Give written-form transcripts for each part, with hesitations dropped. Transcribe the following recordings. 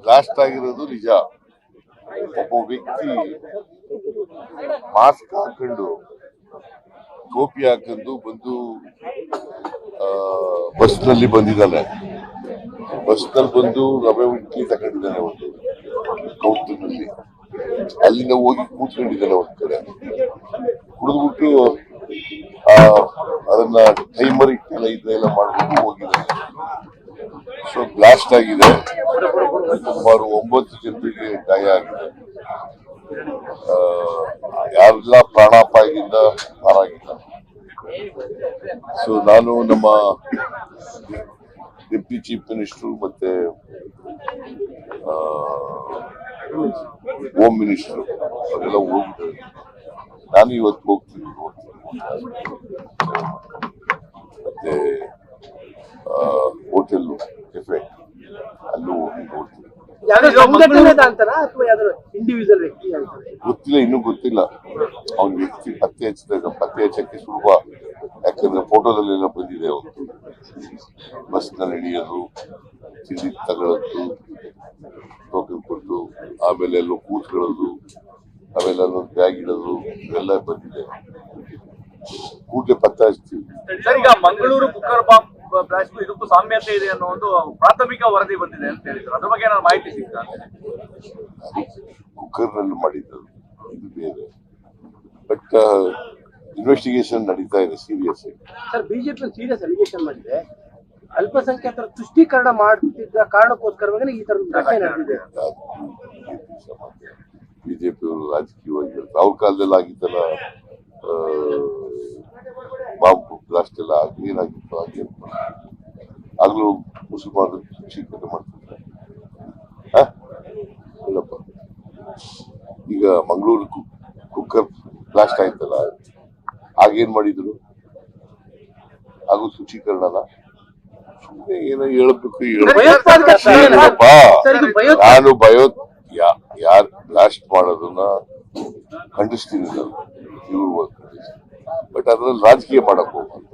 Blast ಆಗಿರೋದು ನಿಜ. ಒಬ್ಬ ವ್ಯಕ್ತಿ ಮಾಸ್ಕ್ ಹಾಕೊಂಡು ಟೋಪಿ ಹಾಕೊಂಡು ಬಂದು ಬಸ್ನಲ್ಲಿ ಬಂದಿದ್ದಾನೆ. ಬಸ್ನಲ್ಲಿ ಬಂದು ರವೆ ಇಡ್ಲಿ ತಗೊಂಡಿದ್ದಾನೆ ಒಂದು ಕೌಂಟರ್ನಲ್ಲಿ. ಅಲ್ಲಿಂದ ಹೋಗಿ ಕೂತ್ಕೊಂಡಿದ್ದಾನೆ ಒಂದ್ ಕಡೆ. ಕುಡಿದ್ಬಿಟ್ಟು ಅದನ್ನ ಟೈಮರ್ ಇಟ್ಟೆಲ್ಲ ಇದೆಲ್ಲ ಮಾಡ್ಬಿಟ್ಟು ಹೋಗಿದ್ದಾನೆ. ಸೊ ಬ್ಲಾಸ್ಟ್ ಆಗಿದೆ. ಸುಮಾರು 9 ಜನರಿಗೆ ಗಾಯ ಆಗಿದೆ. ಯಾರೆಲ್ಲ ಪ್ರಾಣಾಪಾಯದಿಂದ ಪಾರಾಗಿಲ್ಲ. ಸೊ ನಾನು ನಮ್ಮ ಡೆಪ್ಟಿ ಚೀಫ್ ಮಿನಿಸ್ಟರ್ ಮತ್ತೆ ಹೋಮ್ ಮಿನಿಸ್ಟರ್ ಅವರೆಲ್ಲ ಹೋಗಿದ್ದಾರೆ. ನಾನು ಇವತ್ತು ಹೋಗ್ತೀನಿ ಮತ್ತೆ ಹೋಟೆಲ್ ಕೆಫೆ ಅಲ್ಲೂ ಹೋಗಿ ನೋಡ್ತೀನಿ. ಗೊತ್ತಿಲ್ಲ, ಇನ್ನೂ ಗೊತ್ತಿಲ್ಲ. ಅವ್ನ ವ್ಯಕ್ತಿ ಪತ್ತೆ ಹಚ್ಚಕ್ಕೆ ಸುಲಭ. ಯಾಕಂದ್ರೆ ಫೋಟೋದಲ್ಲೆಲ್ಲ ಬಂದಿದೆ. ಅವನು ಬಸ್ನಲ್ಲಿ ಹಿಡಿಯೋದು, ತಿಂಡಿ ತಗೊಳ್ಳೋದು, ಟೋಕನ್ ಕೊಟ್ಟು ಆಮೇಲೆ ಎಲ್ಲೋ ಕೂತ್ಕೊಳ್ಳೋದು, ಆಮೇಲೆ ಅಲ್ಲೊಂದು ಬ್ಯಾಗ್ ಇಡೋದು, ಇವೆಲ್ಲ ಬಂದಿದೆ. ಕೂಡಲೇ ಪತ್ತೆ ಹಚ್ತೀವಿ. ಈಗ ಮಂಗಳೂರು ಕುಕ್ಕರ್ ಬಾಂಬ್ ಬ್ಲಾಸ್ಟ್ ಇದಕ್ಕೂ ಸಾಮ್ಯತೆ ಇದೆ ಅನ್ನೋ ಒಂದು ಪ್ರಾಥಮಿಕ ವರದಿ ಬಂದಿದೆ ಅಂತ ಹೇಳಿದ್ರು. ಅದ್ರ ಬಗ್ಗೆ ಏನಾದ್ರು ಮಾಹಿತಿ ಸಿಗ್ತಾ? ಕುಕ್ಕರ್ನಲ್ಲಿ ಮಾಡಿದ್ದು ಇದು ಬೇರೆ. ಬಟ್ ಇನ್ವೆಸ್ಟಿಗೇಷನ್ ನಡೀತಾ ಇದೆ ಸೀರಿಯಸ್ ಆಗಿ. ಸರ್, ಬಿಜೆಪಿ ಸೀರಿಯಸ್ ಅಲಿಗೇಷನ್ ಮಾಡಿದೆ. ಅಲ್ಪಸಂಖ್ಯಾತರ ತುಷ್ಟೀಕರಣ ಮಾಡುತ್ತಿದ್ದ ಕಾರಣಕ್ಕೋಸ್ಕರವಾಗಿ ಈ ತರ ಘಟನೆ ನಡೆದಿದೆ. ಬಿಜೆಪಿ ಅವರು ರಾಜಕೀಯವಾಗಿ ಅವ್ರ ಕಾಲದಲ್ಲಿ ಆಗಿದ್ದಲ್ಲ ಬಾಂಬ್ ಬ್ಲಾಸ್ಟ್ ಎಲ್ಲ ಏನಾಗಿತ್ತು ಹಾಗೆ ಆಗ್ಲೂ ಮುಸಲ್ಮಾನರು ತುಷ್ಟೀಕರಣ ಮಾಡ್ತಿದ್ದಾರೆ. ಇಲ್ಲಪ್ಪ, ಈಗ ಮಂಗಳೂರು ಕುಕ್ಕರ್ ಬ್ಲಾಸ್ಟ್ ಆಯ್ತಲ್ಲ, ಆಗೇನ್ ಮಾಡಿದ್ರು? ಹಾಗೂ ತುಷ್ಟೀಕರಣನ ಸುಮ್ಮನೆ ಏನೋ ಹೇಳ್ಬೇಕು. ನಾನು ಯಾರು ಬ್ಲಾಸ್ಟ್ ಮಾಡೋದನ್ನ ಖಂಡಿಸ್ತೀನಿ ನಾನು, ಇವ್ರು ಬಟ್ ಅದ್ರಲ್ಲಿ ರಾಜಕೀಯ ಮಾಡಕ್ ಹೋಗ್ಬಾರ್ದು.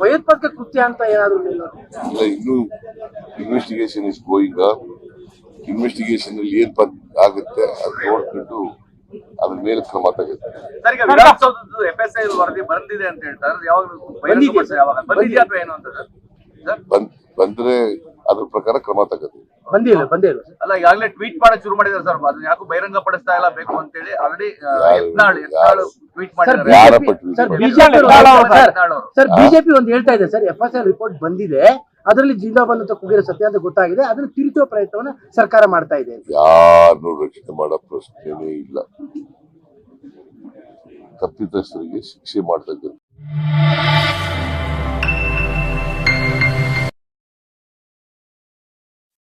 ಭಯೋತ್ಪಾದಕ ಕೃತ್ಯ ಅಂತ ಏನಾದ್ರು ಇಲ್ಲ, ಇನ್ನು ಇನ್ವೆಸ್ಟಿಗೇಷನ್ ಇಸ್ ಗೋಯಿಂಗ್. ಇನ್ವೆಸ್ಟಿಗೇಷನ್ ಅಲ್ಲಿ ಏನ್ ಆಗುತ್ತೆ ಅದು ನೋಡ್ಕೊಂಡು ಅದ್ರ ಮೇಲೆ ಕ್ರಮ ತಗುತ್ತೆ. FSI ವರದಿ ಬಂದಿದೆ ಅಂತ ಹೇಳ್ತಾರೆ. ಯಾವಾಗ ಬಂದ್ರೆ ಅದ್ರ ಪ್ರಕಾರ ಕ್ರಮ ತಗತ್ತೆ. ಬಂದಿಲ್ಲ ಅಲ್ಲ, ಈಗಾಗಲೇ ಟ್ವೀಟ್ ಮಾಡಕ್ ಶುರು ಮಾಡಿದ್ದಾರೆ ಸರ್. ಅದನ್ನ ಯಾಕೋ ಬಹಿರಂಗ ಪಡಿಸ್ತಾ ಇಲ್ಲ ಬೇಕು ಅಂತ ಹೇಳಿ ಆಲ್ರೆಡಿ ಟ್ವೀಟ್ ಮಾಡಿದ್ದಾರೆ. ಸರ್, ಬಿಜೆಪಿ ಒಂದು ಹೇಳ್ತಾ ಇದೆ ಸರ್, FSI ರಿಪೋರ್ಟ್ ಬಂದಿದೆ, ಅದರಲ್ಲಿ ಜಿಂದಾಬಾದ್ ಅಂತ ಕೂಗಿರೋ ಸತ್ಯ ಅಂತ ಗೊತ್ತಾಗಿದೆ, ಅದನ್ನು ತಿರುಚುವ ಪ್ರಯತ್ನವನ್ನ ಸರ್ಕಾರ ಮಾಡ್ತಾ ಇದೆ. ಯಾರನ್ನು ರಕ್ಷಣೆ ಮಾಡೋ ಪ್ರಶ್ನೆನೇ ಇಲ್ಲ. ತಪ್ಪಿತಸ್ಥರಿಗೆ ಶಿಕ್ಷೆ ಮಾಡ್ತಕ್ಕಂಥ